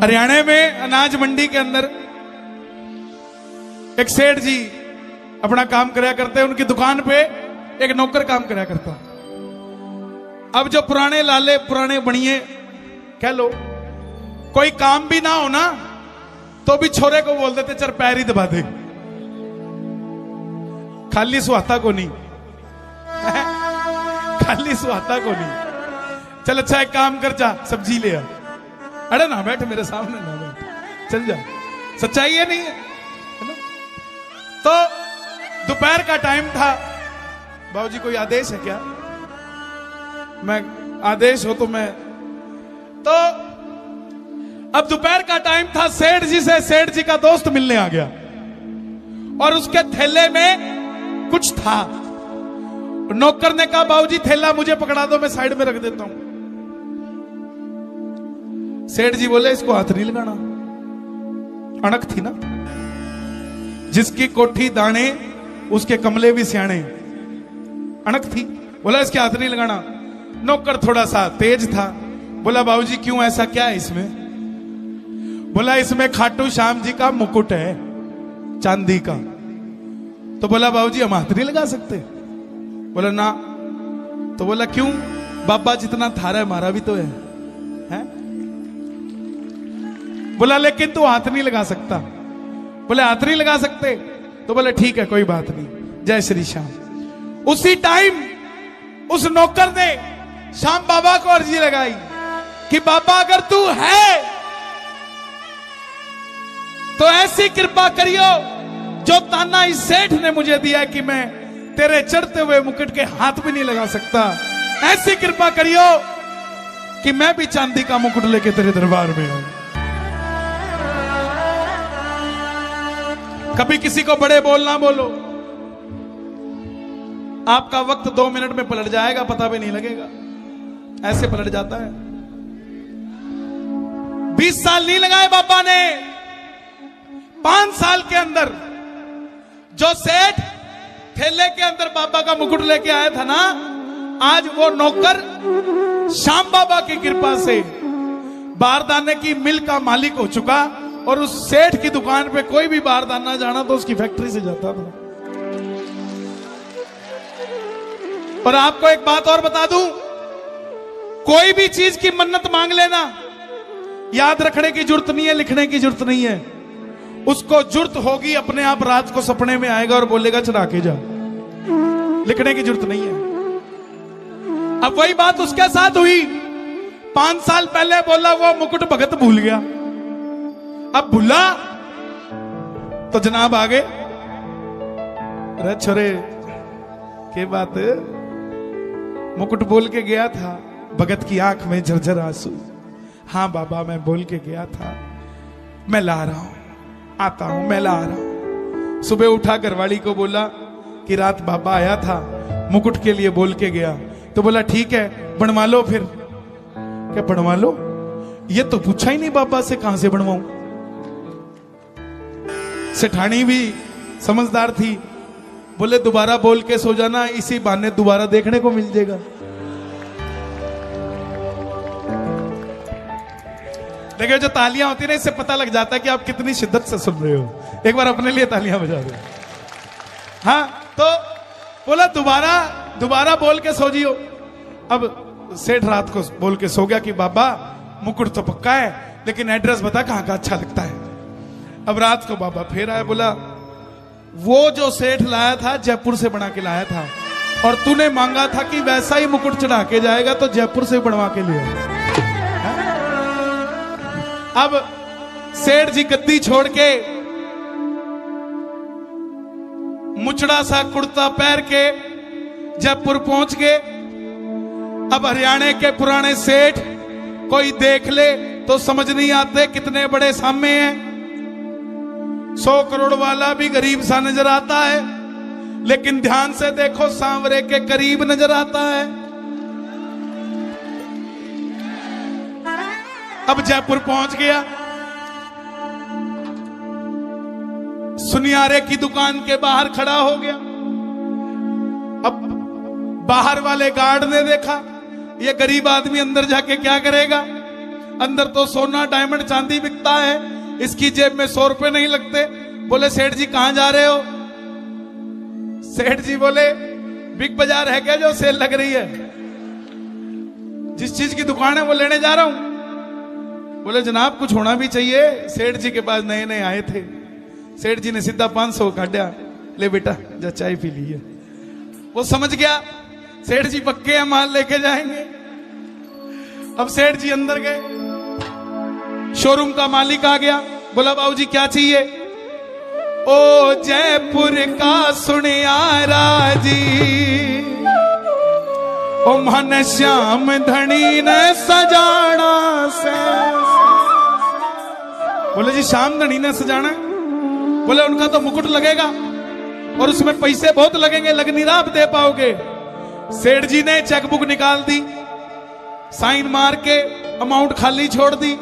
हरियाणा में अनाज मंडी के अंदर एक सेठ जी अपना काम कराया करते हैं। उनकी दुकान पे एक नौकर काम कराया करता। अब जो पुराने लाले पुराने बनिए कह लो, कोई काम भी ना हो ना तो भी छोरे को बोल देते चल पैर ही दबा दे, खाली सुहाता को नहीं खाली सुहाता को नहीं। चल अच्छा एक काम कर, जा सब्जी ले आ। अरे ना बैठ मेरे सामने, ना बैठ, चल जा। सच्चाई है नहीं है ना? तो दोपहर का टाइम था। बाबूजी कोई आदेश है क्या? मैं आदेश हो तो मैं तो अब दोपहर का टाइम था। सेठ जी से सेठ जी का दोस्त मिलने आ गया और उसके थैले में कुछ था। नौकर ने कहा बाबूजी थैला मुझे पकड़ा दो, मैं साइड में रख देता हूं। सेठ जी बोले इसको हाथ नहीं लगाना। अणक थी ना, जिसकी कोठी दाने उसके कमले भी सियाणे, अणक थी। बोला इसके हाथ नहीं लगाना। नौकर थोड़ा सा तेज था, बोला बाबूजी क्यों, ऐसा क्या है इसमें? बोला इसमें खाटू श्याम जी का मुकुट है चांदी का। तो बोला बाबूजी हम हाथ नहीं लगा सकते? बोला ना। तो बोला क्यों? बाबा जितना थारा है हमारा भी तो है? बोला लेकिन तू हाथ नहीं लगा सकता। बोले हाथ नहीं लगा सकते? तो बोले ठीक है कोई बात नहीं, जय श्री श्याम। उसी टाइम उस नौकर ने श्याम बाबा को अर्जी लगाई कि बाबा अगर तू है तो ऐसी कृपा करियो जो ताना इस सेठ ने मुझे दिया कि मैं तेरे चढ़ते हुए मुकुट के हाथ भी नहीं लगा सकता, ऐसी कृपा करियो कि मैं भी चांदी का मुकुट लेके तेरे दरबार में आऊं। कभी किसी को बड़े बोल ना बोलो, आपका वक्त 2 मिनट में पलट जाएगा, पता भी नहीं लगेगा, ऐसे पलट जाता है। 20 साल नहीं लगाए बाबा ने, 5 साल के अंदर जो सेठ थैले के अंदर बाबा का मुकुट लेके आया था ना, आज वो नौकर श्याम बाबा की कृपा से बारदाने की मिल का मालिक हो चुका। और उस सेठ की दुकान पे कोई भी बारदाना जाना तो उसकी फैक्ट्री से जाता था। और आपको एक बात और बता दूं, कोई भी चीज की मन्नत मांग लेना, याद रखने की जरूरत नहीं है, लिखने की जरूरत नहीं है। उसको जरूरत होगी अपने आप रात को सपने में आएगा और बोलेगा चढ़ा के जा, लिखने की जरूरत नहीं है। अब वही बात उसके साथ हुई। 5 साल पहले बोला वो मुकुट भगत भूल गया, अब भूला तो जनाब आ गए। अरे छोरे के बात, मुकुट बोल के गया था, भगत की आंख में झरझर आंसू। हाँ बाबा मैं बोल के गया था, मैं ला रहा हूं, आता हूं, मैं ला रहा हूं। सुबह उठा घरवाली को बोला कि रात बाबा आया था, मुकुट के लिए बोल के गया। तो बोला ठीक है बनवा लो फिर। क्या बनवा लो? ये तो पूछा ही नहीं बाबा से, कहां से बनवाऊं? सेठानी भी समझदार थी, बोले दोबारा बोल के सो जाना, इसी बहाने दोबारा देखने को मिल जाएगा। देखिए जो तालियां होती है ना, इससे पता लग जाता है कि आप कितनी शिद्दत से सुन रहे हो। एक बार अपने लिए तालियां बजा दो। हाँ तो बोला दोबारा बोल के सो जियो। अब सेठ रात को बोल के सो गया कि बाबा मुकुट तो पक्का है, लेकिन एड्रेस बता कहां का अच्छा लगता है। अब रात को बाबा फिर आया, बोला वो जो सेठ लाया था जयपुर से बना के लाया था, और तूने मांगा था कि वैसा ही मुकुट चढ़ा के जाएगा, तो जयपुर से बनवा के लिए। अब सेठ जी गद्दी छोड़ के मुचड़ा सा कुर्ता पहन के जयपुर पहुंच गए। अब हरियाणा के पुराने सेठ कोई देख ले तो समझ नहीं आते कितने बड़े सामे हैं। 100 करोड़ वाला भी गरीब सा नजर आता है, लेकिन ध्यान से देखो सांवरे के करीब नजर आता है। अब जयपुर पहुंच गया, सुनियारे की दुकान के बाहर खड़ा हो गया। अब बाहर वाले गार्ड ने देखा ये गरीब आदमी अंदर जाके क्या करेगा। अंदर तो सोना डायमंड चांदी बिकता है, इसकी जेब में 100 रुपए नहीं लगते। बोले सेठ जी कहां जा रहे हो? सेठ जी बोले बिग बाजार है क्या जो सेल लग रही है? जिस चीज की दुकान है वो लेने जा रहा हूं। बोले जनाब कुछ होना भी चाहिए, सेठ जी के पास नए नए आए थे। सेठ जी ने सीधा 500 काटा, ले बेटा जा चाय पी ली है। वो समझ गया सेठ जी पक्के हैं, माल लेके जाएंगे। अब सेठ जी अंदर गए, शोरूम का मालिक आ गया, बोला बाबूजी क्या चाहिए? ओ जयपुर का सुनियारा जी, ओ मन श्याम धनी ने सजाना से। बोले जी श्याम धनी ने सजाना? बोले उनका तो मुकुट लगेगा और उसमें पैसे बहुत लगेंगे, लग नहीं रहा आप दे पाओगे। सेठ जी ने चेकबुक निकाल दी, साइन मार के अमाउंट खाली छोड़ दी।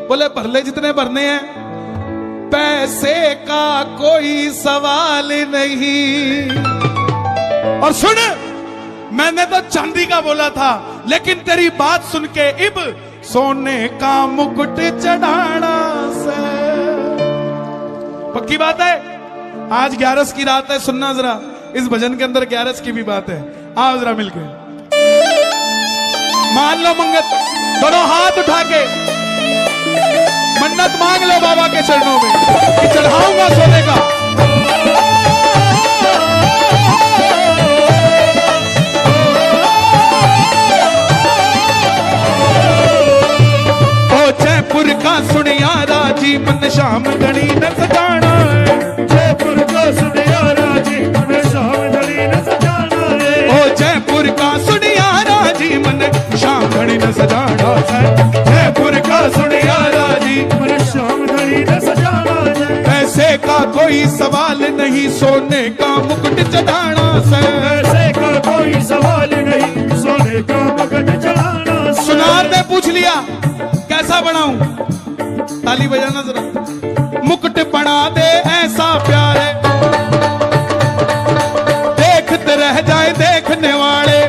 बोले भर ले जितने भरने हैं, पैसे का कोई सवाल नहीं। और सुन, मैंने तो चांदी का बोला था, लेकिन तेरी बात सुन के इब सोने का मुकुट चढ़ाना से। पक्की बात है। आज 11 की रात है, सुनना जरा, इस भजन के अंदर 11 की भी बात है। आओ जरा मिलके मान लो मंगत, दोनों हाथ उठा के मन्नत मांग लो बाबा के चरणों में कि चढ़ाऊंगा सोने का। ओ जयपुर का सुनियारा जी, मन श्याम धनी न सजाना है। जयपुर का सुनियारा जी, मन श्याम धनी न सजाना है। ओ जयपुर का सुनियारा जी, मन श्याम धनी न सजाना है। जयपुर का सुनियारा जी, मन श्याम धनी न सजाना है। पैसे का कोई सवाल नहीं, सोने का मुकुट चढ़ाना से। पैसे का कोई सवाल नहीं, सोने का मुकुट चढ़ाना से। सुनार ने पूछ लिया कैसा बनाऊं? ताली बजाना जरा। मुकुट बना दे ऐसा प्यारे, देखते रह जाए देखने वाले।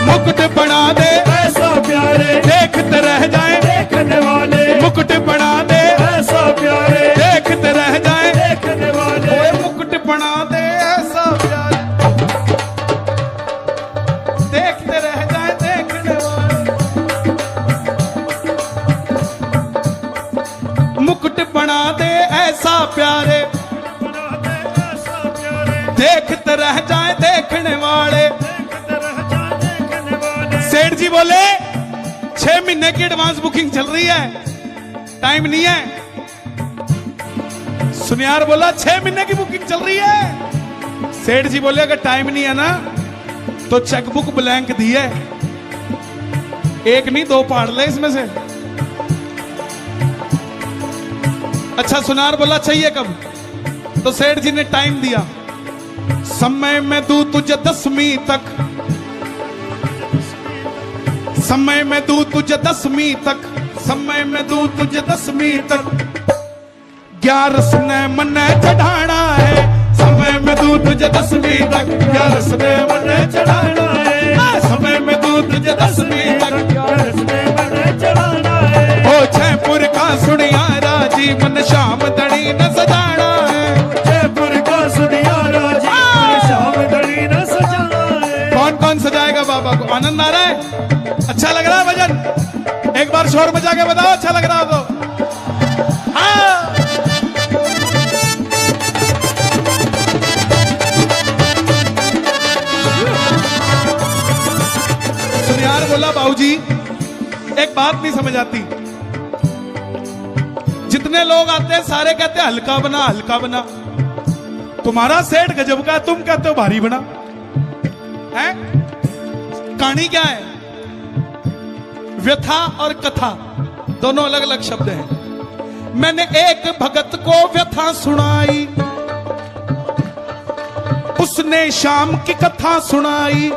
मुकुट बना दे ऐसा प्यारे, देखते रह जाए देखने वाले। मुकुट बना दे ऐसा प्यारे, देखते रह जाए देखने वाले। ओए मुकुट बना दे ऐसा प्यारे, देखते रह जाए देखने वाले। मुकुट बना दे ऐसा प्यारे, बना दे ऐसा प्यारे, देखते रह जाए देखने वाले। देखते रह जाए देखने वाले। सेठ जी बोले 6 महीने की एडवांस बुकिंग चल रही है, टाइम नहीं है। सुनियार बोला 6 महीने की बुकिंग चल रही है। सेठ जी बोले अगर टाइम नहीं है ना तो चेकबुक ब्लैंक दी है, एक नहीं 2 फाड़ ले इसमें से। अच्छा सुनार बोला चाहिए कब? तो सेठ जी ने टाइम दिया, समय में दूं तुझे 10वीं तक, समय में दूं तुझे 10वीं तक, समय में दूं तुझे 10वीं तक। 11 ने मन चढ़ाना है, समय में दूं तुझे 10वीं तक। 11 ने मन चढ़ाना है, समय में दूं तुझे 10वीं तक। 11 ने मन चढ़ाना है। ओ जयपुर का सुनियारा जी, मन श्याम धनी न सजाना है। जयपुर का सुनियारा जी, मन श्याम धनी न सजाना है। कौन कौन सजाएगा बाबा को? आनंद आ रहा है? अच्छा लग रहा है भजन? एक बार शोर मचा के बताओ अच्छा लग रहा हो तो। हाँ। सुनियार बोला बाबूजी एक बात नहीं समझ आती, जितने लोग आते हैं सारे कहते हैं हल्का बना हल्का बना। तुम्हारा सेठ गजब का, तुम कहते हो भारी बना है। कहानी क्या है? व्यथा और कथा दोनों अलग अलग शब्द हैं। मैंने एक भगत को व्यथा सुनाई, उसने शाम की कथा सुनाई।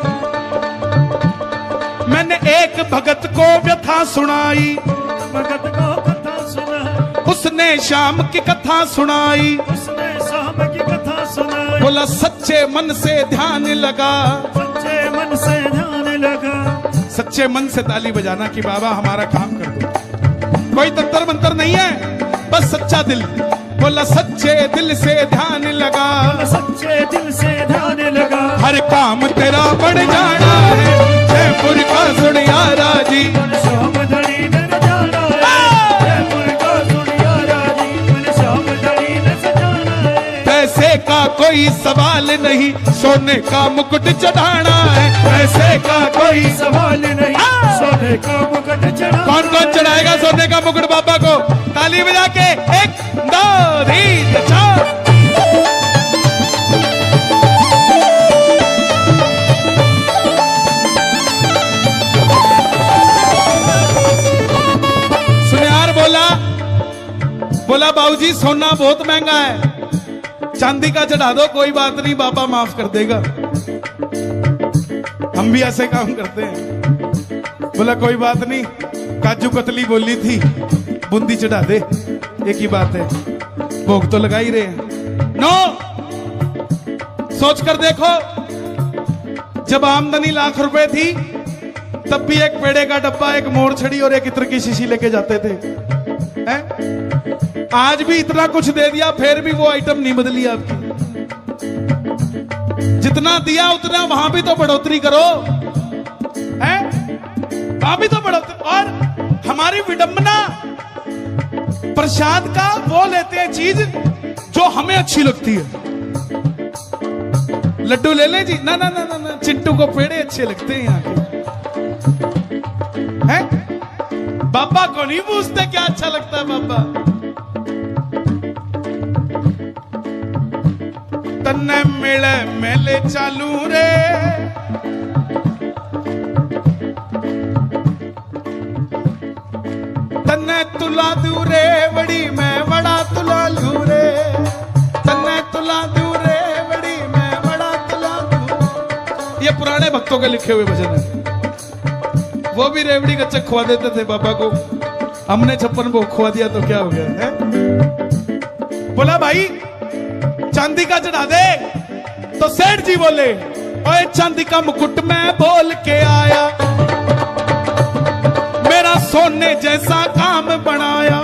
मैंने एक भगत को व्यथा सुनाई, भगत को कथा सुना, उसने शाम की कथा सुनाई। उसने शाम की कथा सुनाई। बोला सच्चे मन से ध्यान लगा, सच्चे मन से ध्यान लगा। सच्चे मन से ताली बजाना कि बाबा हमारा काम कर दो। कोई तंत्र मंत्र नहीं है, बस सच्चा दिल। बोला सच्चे दिल से ध्यान लगा, सच्चे दिल से ध्यान लगा, हर काम तेरा बढ़ जाना है। जयपुर का सुनियारा जी, श्याम धनी ने जाना है। जयपुर का सुनियारा जी, श्याम धनी ने सजाना है। पैसे का कोई सवाल नहीं, सोने का मुकुट चढ़ाना है। पैसे का कोई सवाल नहीं, सोने का मुकुट चढ़ा। कौन कौन चढ़ाएगा सोने का मुकुट बाबा को? ताली बजा के 1 2 3 4। सुनियार बोला बाबूजी सोना बहुत महंगा है, चांदी का चढ़ा दो, कोई बात नहीं बाबा माफ कर देगा। हम भी ऐसे काम करते हैं। बोला कोई बात नहीं, काजू कतली बोली थी, बूंदी चढ़ा दे, एक ही बात है, भोग तो लगा ही रहे हैं। नो, सोच कर देखो, जब आमदनी लाख रुपए थी तब भी एक पेड़े का डब्बा, एक मोर छड़ी और एक इत्र की शीशी लेके जाते थे। हैं? आज भी इतना कुछ दे दिया फिर भी वो आइटम नहीं बदली आपकी। जितना दिया उतना वहां भी तो बढ़ोतरी करो, हैं? वहां भी तो बढ़ोतरी। और हमारी विडंबना प्रसाद का वो लेते हैं चीज जो हमें अच्छी लगती है। लड्डू ले ले जी, ना ना ना ना, ना। चिंटू को पेड़े अच्छे लगते हैं यहाँ के, हैं? बाबा को नहीं पूछते क्या अच्छा लगता है बाबा। तन्ने मिले मेले चालू रे, तन्ने तुला दू रे बड़ी, मैं बड़ा तुला लू रे। तन्ने तुला दू रे बड़ी, मैं बड़ा तुला दू। ये पुराने भक्तों के लिखे हुए भजन है। वो भी रेवड़ी का चक खुआ देते थे बाबा को, हमने 56 भोग खुआ दिया तो क्या हो गया है? बोला भाई चांदी का चढ़ा दे, तो सेठ जी बोले ओए चांदी का मुकुट मैं बोल के आया, मेरा सोने जैसा काम बनाया।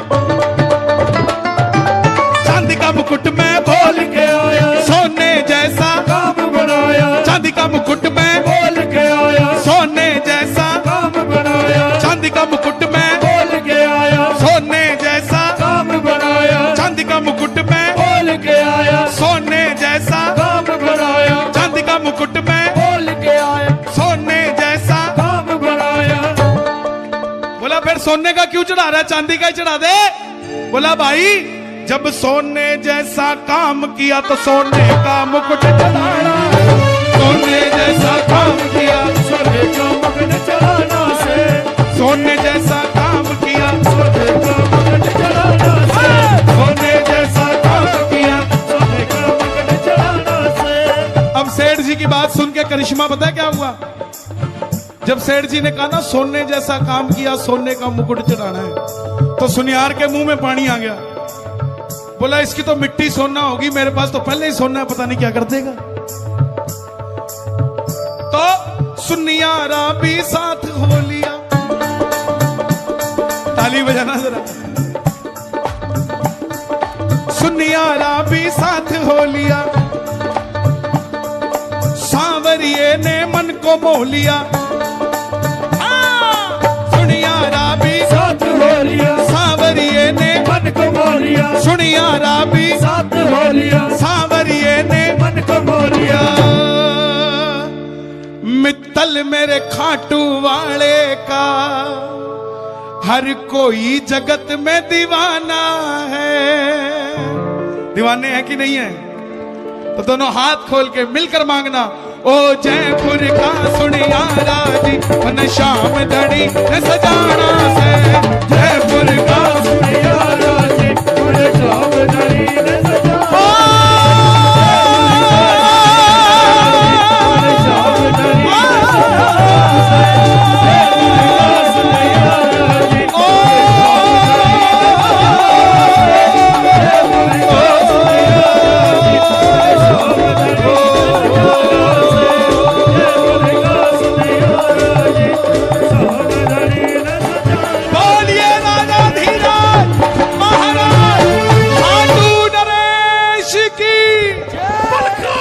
चांदी का मुकुट मैं बोल के आया, सोने जैसा काम बनाया। चांदी का मुकुट मैं बोल के आया, सोने जैसा काम बनाया। चांदी का मुकुट मैं बोल के आया, सोने जैसा काम बनाया। चांदी का मुकुट मैं बोल के आया, सोने जैसा काम बनाया। चांदी का मुकुट मैं बोल के आया, सोने जैसा काम बनाया। बोला फिर सोने का क्यों चढ़ा रहा है, चांदी का ही चढ़ा दे। बोला भाई जब सोने जैसा काम किया तो सोने का मुकुट चढ़ाना, सोने जैसा काम किया सोने का मुकुट चढ़ाना से, सोने जैसा काम किया सोने का मुकुट चढ़ाना से, सोने जैसा काम किया। सोने का मुकुट चढ़ाना से। अब सेठ जी की बात सुन के करिश्मा पता है क्या हुआ? जब सेठ जी ने कहा ना सोने जैसा काम किया, सोने का मुकुट चढ़ाना है, तो सुनियार के मुंह में पानी आ गया। बोला इसकी तो मिट्टी सोना होगी, मेरे पास तो पहले ही सोना है, पता नहीं क्या कर देगा। तो सुनियारा भी साथ हो लिया, ताली बजाना जरा। सुनियारा भी साथ हो लिया, सांवरिये ने मन को मोह लिया। सुनियारा भी साथ हो लिया, सांवरिये ने मन को मोह लिया। सुनियारा भी साथ हो लिया, सांवरिये ने मन को मोह लिया। मित्तल मेरे खाटू वाले का हर कोई जगत में दीवाना है। दीवाने हैं कि नहीं है? तो दोनों हाथ खोल के मिलकर मांगना, ओ जयपुर का सुनियारा जी मन शाम धड़ी न सजाना से। जयपुर का सुनियारा जी मन शाम धड़ी न सजाना। मन शाम धड़ी न सजाना। जयपुर का सुनियारा जी मन शाम धड़ी न सजाना। पलखा